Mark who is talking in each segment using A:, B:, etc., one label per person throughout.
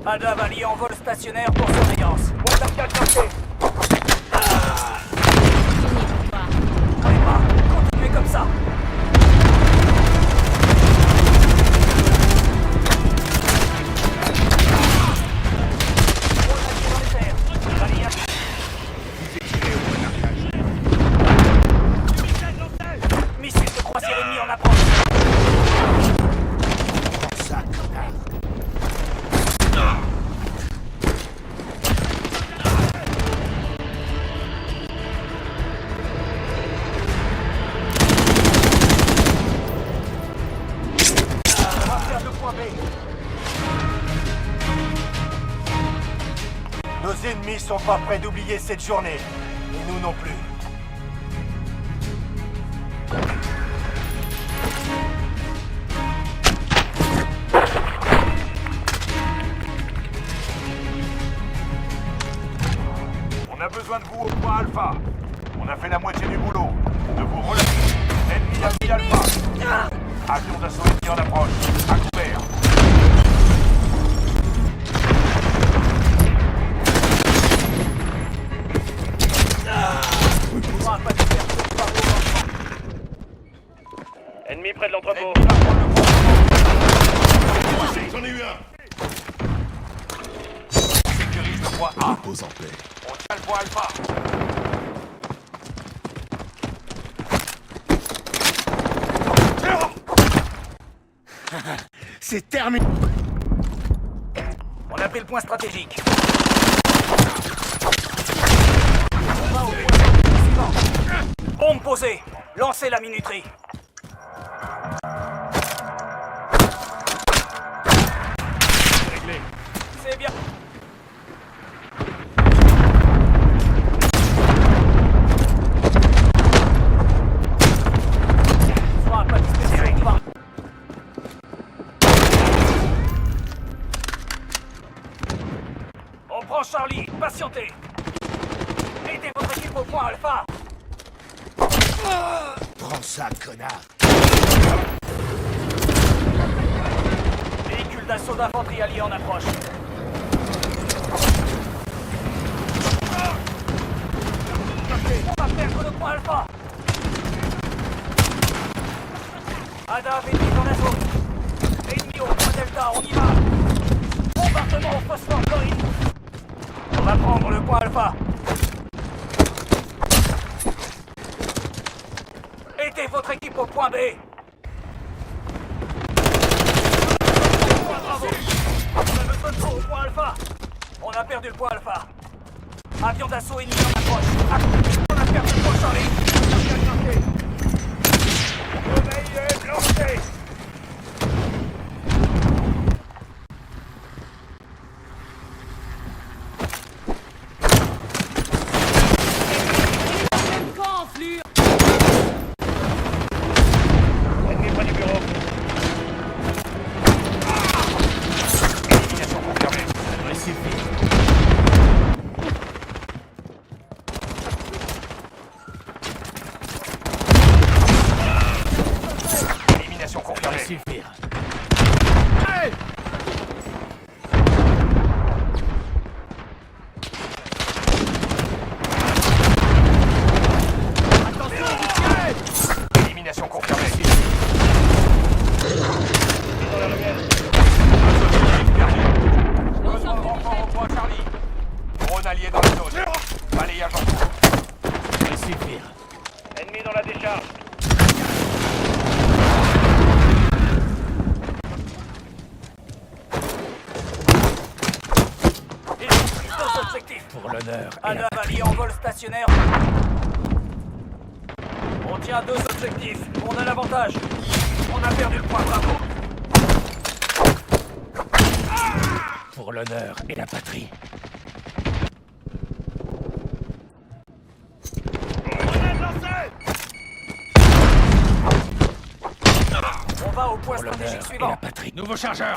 A: Adav allié en vol stationnaire pour surveillance. Watercat lancé. Allez pas, continuez comme ça. Missile de croisière ennemi en approche.
B: Ça, connard.
C: Nos ennemis sont pas prêts d'oublier cette journée. Et nous non plus.
D: On a besoin de vous au point Alpha. On a fait la moitié du boulot. Ne vous relâchez. Ennemi a mis Alpha. Avion d'assaut ennemi en approche. À couvert.
E: Ennemi près de l'entrepôt.
D: J'en ai eu un. Sécurise le point A.
B: Repose en paix.
D: On tient le point Alpha.
B: C'est terminé.
A: On a pris le point stratégique. On va au point suivant. Bombe posée. Lancez la minuterie.
E: Réglé.
A: C'est bien. Soit pas dispersion, pas. On prend Charlie, patientez. Aidez votre équipe au point Alpha.
B: Prends ça, connard.
A: Véhicule d'assaut d'infanterie allié en approche. On va perdre le point Alpha. Adav ennemi en assaut. Ennemi au point Delta, on y va. Bombardement au phosphore chlorine. On va prendre le point Alpha. Aidez votre équipe au point B. Bravo. On a besoin de vous au point Alpha. On a perdu le point Alpha. Avion d'assaut ennemi en approche. On a perdu le point Charlie. Réveillez, lancez.
E: Ennemi près du bureau.
D: Élimination confirmée. Élimination confirmée.
B: Suffire.
D: Élimination confirmée.
E: Dans la ruelle.
D: Besoin de renfort au point Charlie. Drone allié dans la zone. Balayage en cours.
B: Suffire.
E: Ennemi dans la décharge.
A: Deux objectifs.
B: Pour l'honneur.
A: Adav allié en vol stationnaire. On tient deux objectifs. On a l'avantage. On a perdu le point Bravo.
B: Pour l'honneur et la patrie.
A: On va au point
B: Pour
A: stratégique
B: l'honneur et
A: suivant.
B: la patrie. Nouveau chargeur.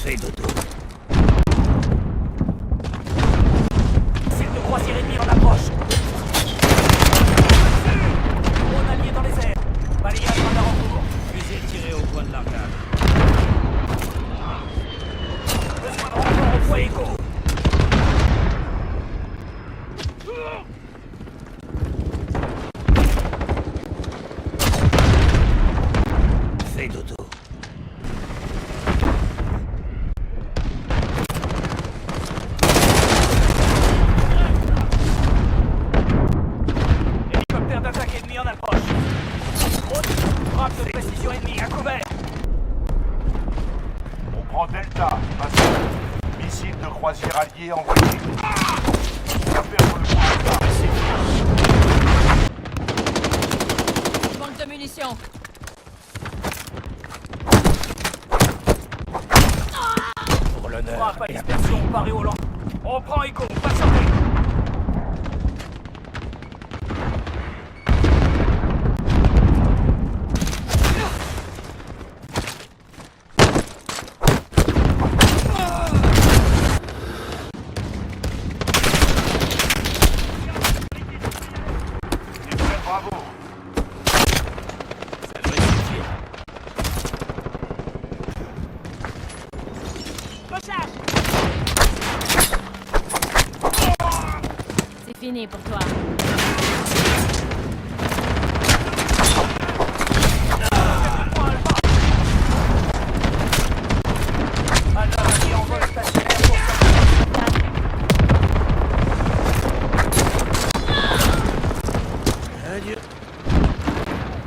B: Fais dodo.
A: Missile de croisière ennemi en approche. préparer au lance. On prend Echo, patientez.
D: Bravo.
B: Ça devrait suffire.
F: C'est fini pour toi.
A: Alpha qui envole stationnaire pour
B: Adieu.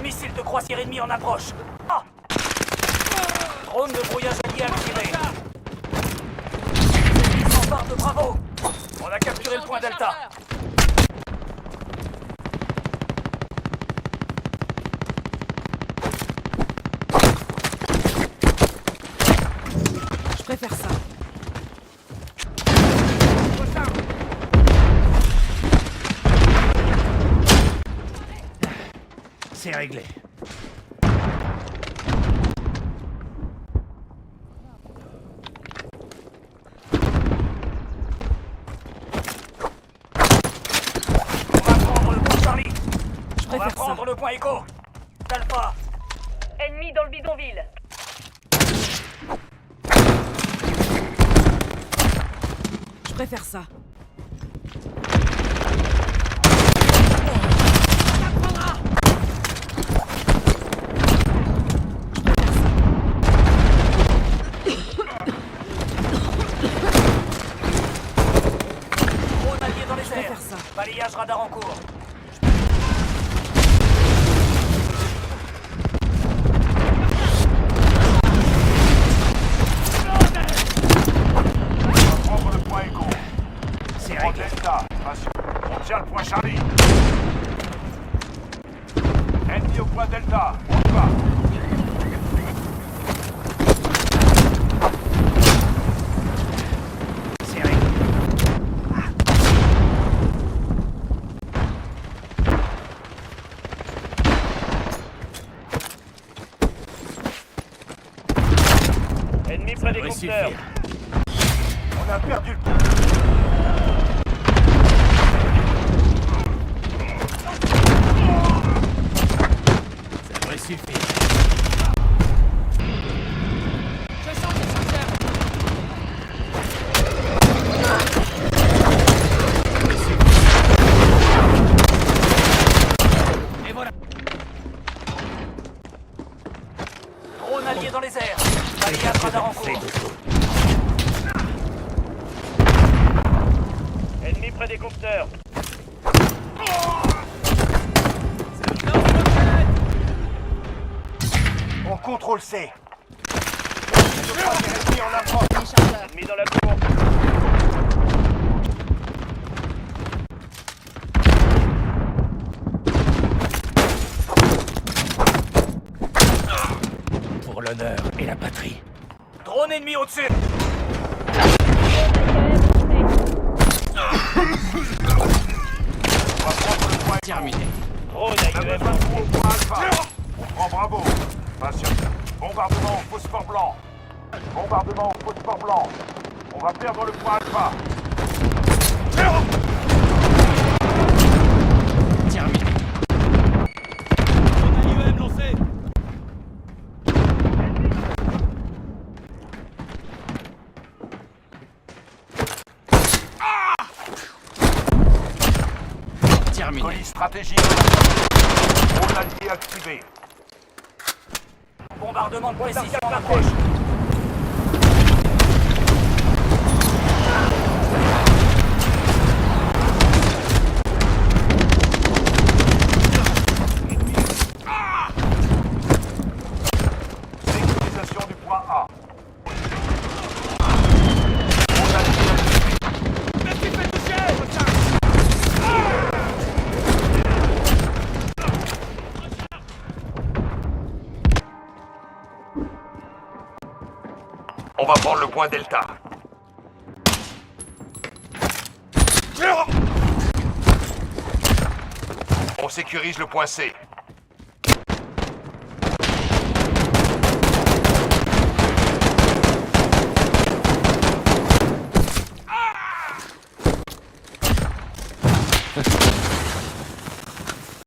A: missile de croisière ennemi en approche. Ah! Drone de brouillage allié activé. Ils s'emparent de Bravo. On a capturé le point Delta.
F: Je préfère ça.
B: C'est réglé.
A: On va prendre le point Charlie.
F: Je
A: On va
F: préfère ça.
A: prendre le point Echo. Alpha.
G: Ennemi dans le bidonville.
F: Je préfère ça.
A: Drone allié dans les airs.
F: préfère ça.
A: Balayage radar en cours.
D: On va prendre le point Echo.
B: C'est
D: Prends
B: réglé.
D: Delta. Patient. On tient le point Charlie. Ennemi au point Delta. On y va.
B: C'est réglé.
E: Ennemi
B: Ça
E: près des
B: devrait
E: compteurs.
B: suffire.
C: On a perdu le point.
B: Ça devrait suffire. Et voilà.
A: Drone allié dans les airs. Balayage radar en cours.
E: Ennemi près des compteurs.
C: On contrôle C. Le croisière ennemi en approche.
E: Ennemi dans la cour.
B: Pour l'honneur et la patrie.
A: Drone ennemi au-dessus.
D: On va prendre le point Echo.
B: Terminé.
E: Drone
D: On a
E: AUM
D: besoin de vous au point Alpha. On prend Bravo. Patient. Bombardement au phosphore blanc. Bombardement au phosphore blanc. On va perdre le point Alpha.
B: Terminé. Terminé.
D: Colis stratégique. Drone allié activé.
A: Bombardement de précision en approche.
D: Sécurisation du point A. Drone allié activé. On va prendre le point Delta. On sécurise le point C.